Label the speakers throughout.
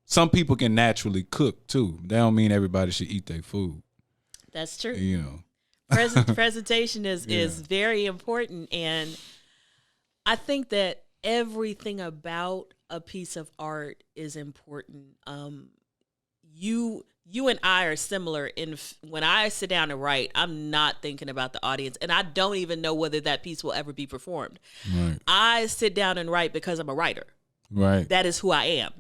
Speaker 1: some people can naturally cook too. That don't mean everybody should eat their food.
Speaker 2: That's true.
Speaker 1: You know,
Speaker 2: presentation is very important, and I think that everything about a piece of art is important. You and I are similar in when I sit down to write, I'm not thinking about the audience, and I don't even know whether that piece will ever be performed.
Speaker 1: right?
Speaker 2: I sit down and write because I'm a writer.
Speaker 1: Right.
Speaker 2: That is who I am.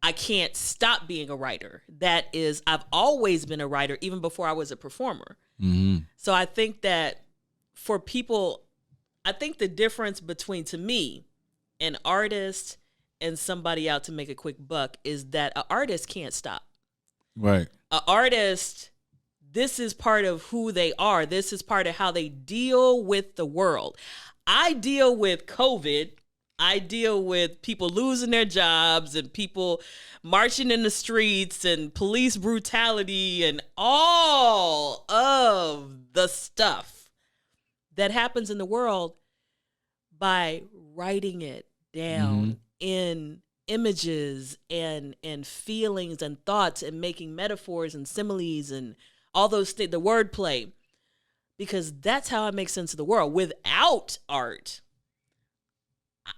Speaker 2: I can't stop being a writer. I've always been a writer, even before I was a performer.
Speaker 1: Mm-hmm.
Speaker 2: So I think that for people, I think the difference between, to me, an artist and somebody out to make a quick buck is that an artist can't stop.
Speaker 1: Right.
Speaker 2: An artist, this is part of who they are. This is part of how they deal with the world. I deal with COVID. I deal with people losing their jobs and people marching in the streets and police brutality and all of the stuff that happens in the world by writing it down in images and feelings and thoughts and making metaphors and similes and all those things, the wordplay, because that's how I make sense of the world. Without art,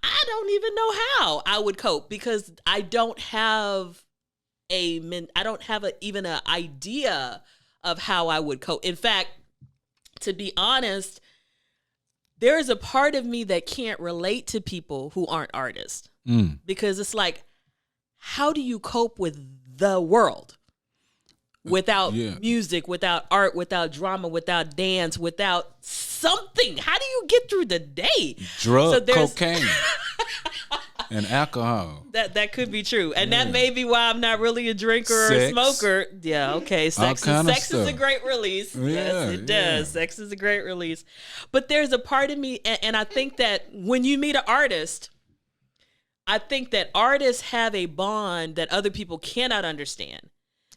Speaker 2: I don't even know how I would cope, because I don't have even an idea of how I would cope. In fact, to be honest, there is a part of me that can't relate to people who aren't artists, because it's like, how do you cope with the world without music, without art, without drama, without dance, without something? How do you get through the day?
Speaker 1: Cocaine, and alcohol.
Speaker 2: That could be true, and that may be why I'm not really a drinker or a smoker. Yeah, okay. Sex is a great release. Yes, it does. Sex is a great release. But there's a part of me, and I think that when you meet an artist, I think that artists have a bond that other people cannot understand.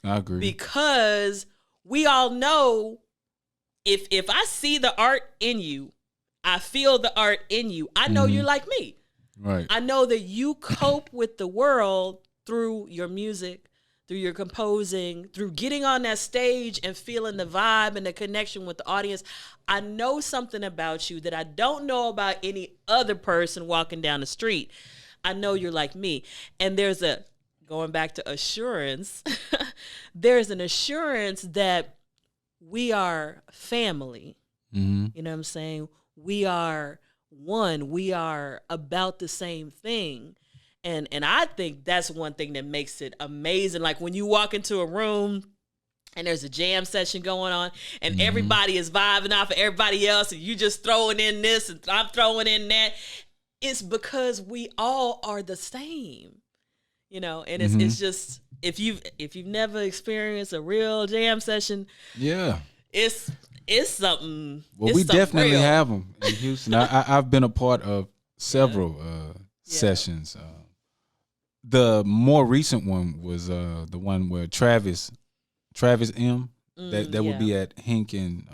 Speaker 1: I agree.
Speaker 2: Because we all know, if I see the art in you, I feel the art in you, I know you're like me.
Speaker 1: Right.
Speaker 2: I know that you cope with the world through your music, through your composing, through getting on that stage and feeling the vibe and the connection with the audience. I know something about you that I don't know about any other person walking down the street. I know you're like me. And going back to assurance, there's an assurance that we are family. You know what I'm saying? We are one. We are about the same thing. And I think that's one thing that makes it amazing. Like when you walk into a room and there's a jam session going on and everybody is vibing off of everybody else and you just throwing in this and I'm throwing in that. It's because we all are the same. You know, and it's just, if you've never experienced a real jam session, it's something.
Speaker 1: Well,
Speaker 2: it's
Speaker 1: we
Speaker 2: something
Speaker 1: definitely
Speaker 2: real.
Speaker 1: have them in Houston. I've been a part of several sessions. The more recent one was the one where Travis M. That would be at Hink and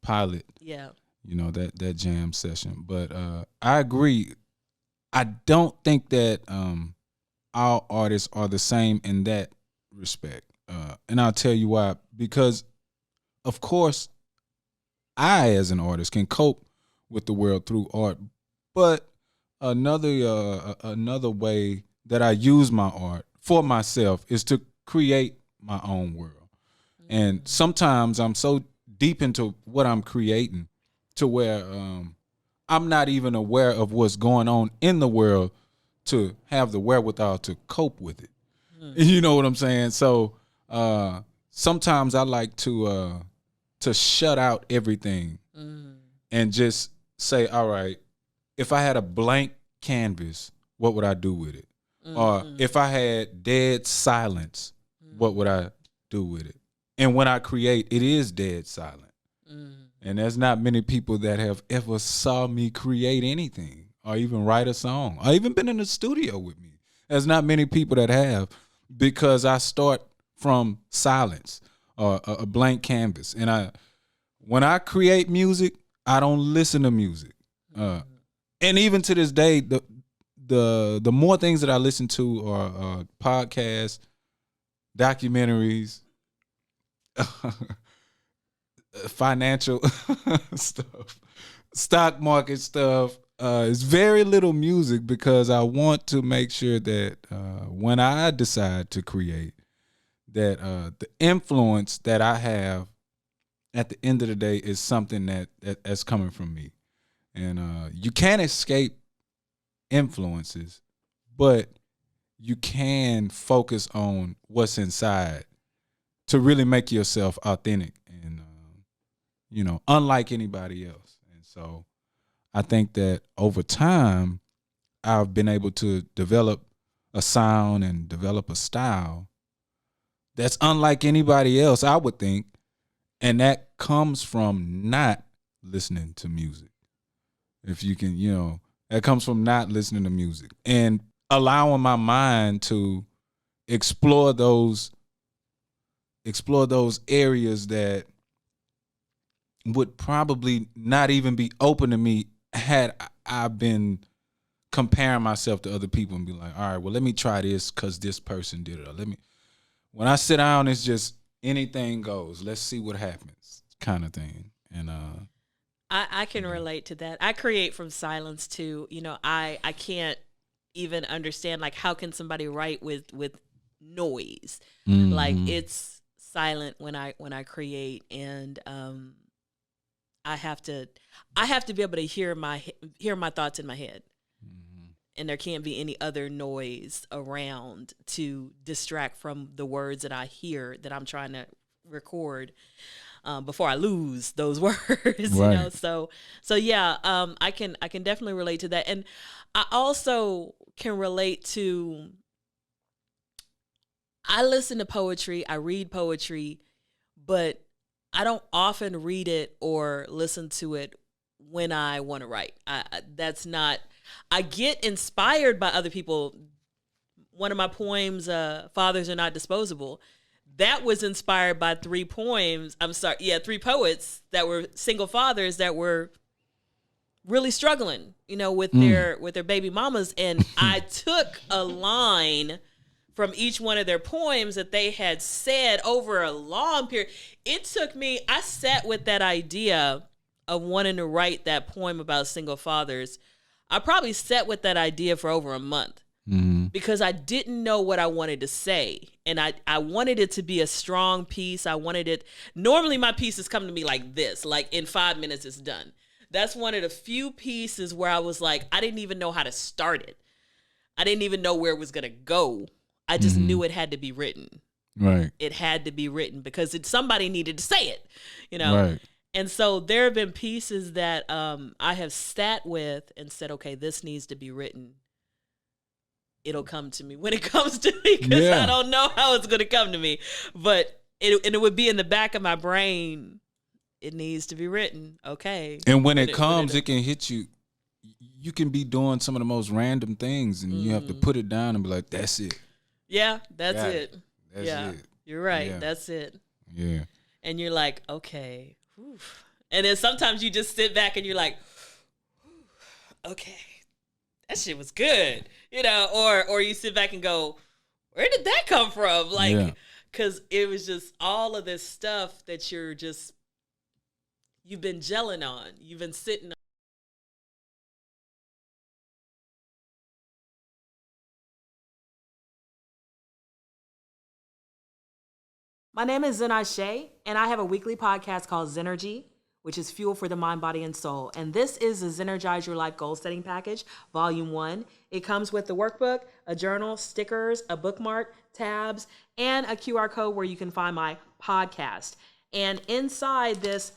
Speaker 1: Pilot.
Speaker 2: Yeah,
Speaker 1: you know, that jam session. But I agree. I don't think that all artists are the same in that respect. And I'll tell you why. Because, of course, I, as an artist, can cope with the world through art. But another way that I use my art for myself is to create my own world. And sometimes I'm so deep into what I'm creating to where I'm not even aware of what's going on in the world to have the wherewithal to cope with it. You know what I'm saying? So sometimes I like to shut out everything and just say, all right, if I had a blank canvas, what would I do with it? Or if I had dead silence, what would I do with it? And when I create, it is dead silent. And there's not many people that have ever saw me create anything or even write a song or even been in the studio with me. There's not many people that have, because I start from silence or a blank canvas. And when I create music, I don't listen to music. And even to this day, the more things that I listen to are podcasts, documentaries, financial stuff, stock market stuff. It's very little music because I want to make sure that when I decide to create, that the influence that I have at the end of the day is something that's coming from me. And you can't escape influences, but you can focus on what's inside to really make yourself authentic and, unlike anybody else. And so I think that over time, I've been able to develop a sound and develop a style that's unlike anybody else, I would think. And that comes from not listening to music. If you can, that comes from not listening to music and allowing my mind to explore those areas that would probably not even be open to me had I been comparing myself to other people and be like, all right, well, let me try this because this person did it. Or when I sit down, it's just anything goes. Let's see what happens kind of thing. And
Speaker 2: I can relate to that. I create from silence too. I can't even understand, like, how can somebody write with noise? Mm-hmm. Like, it's silent when I create, and I have to be able to hear my thoughts in my head. Mm-hmm. And there can't be any other noise around to distract from the words that I hear that I'm trying to record before I lose those words. Right. So yeah, I can definitely relate to that. And I also can relate to, I listen to poetry, I read poetry, but I don't often read it or listen to it when I want to write. I get inspired by other people. One of my poems, Fathers Are Not Disposable, that was inspired by three poets that were single fathers that were really struggling, with their baby mamas. And I took a line from each one of their poems that they had said over a long period. I sat with that idea of wanting to write that poem about single fathers. I probably sat with that idea for over a month. Mm-hmm. Because I didn't know what I wanted to say. And I wanted it to be a strong piece. Normally my pieces come to me like this, like in 5 minutes it's done. That's one of the few pieces where I was like, I didn't even know how to start it. I didn't even know where it was going to go. I just knew it had to be written. Right. It had to be written because somebody needed to say it, Right. And so there have been pieces that I have sat with and said, okay, this needs to be written. It'll come to me when it comes to me, because I don't know how it's going to come to me. But it would be in the back of my brain. It needs to be written. Okay.
Speaker 1: And when it comes, it can hit you. You can be doing some of the most random things, and you have to put it down and be like, that's it.
Speaker 2: Yeah, that's it. That's it. You're right. Yeah. That's it. Yeah. And you're like, okay. Whew. And then sometimes you just sit back and you're like, okay, that shit was good. Or you sit back and go, where did that come from? Like, because it was just all of this stuff that you've been gelling on. You've been sitting on. My name is Zen Ase, and I have a weekly podcast called Zennurgy, which is fuel for the mind, body, and soul. And this is the Zennurgize Your Life Goal Setting Package, Volume 1. It comes with the workbook, a journal, stickers, a bookmark, tabs, and a QR code where you can find my podcast. And inside this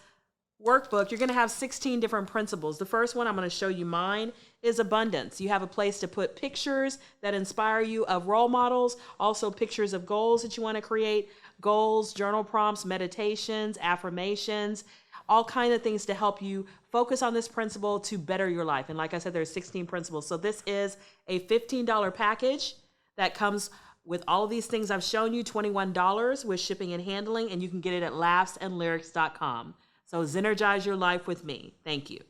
Speaker 2: workbook, you're going to have 16 different principles. The first one, I'm going to show you mine, is abundance. You have a place to put pictures that inspire you of role models, also pictures of goals that you want to create, goals, journal prompts, meditations, affirmations, all kinds of things to help you focus on this principle to better your life. And like I said, there's 16 principles. So this is a $15 package that comes with all of these things I've shown you, $21 with shipping and handling, and you can get it at laughsandlyrics.com. So Zennurgize your life with me. Thank you.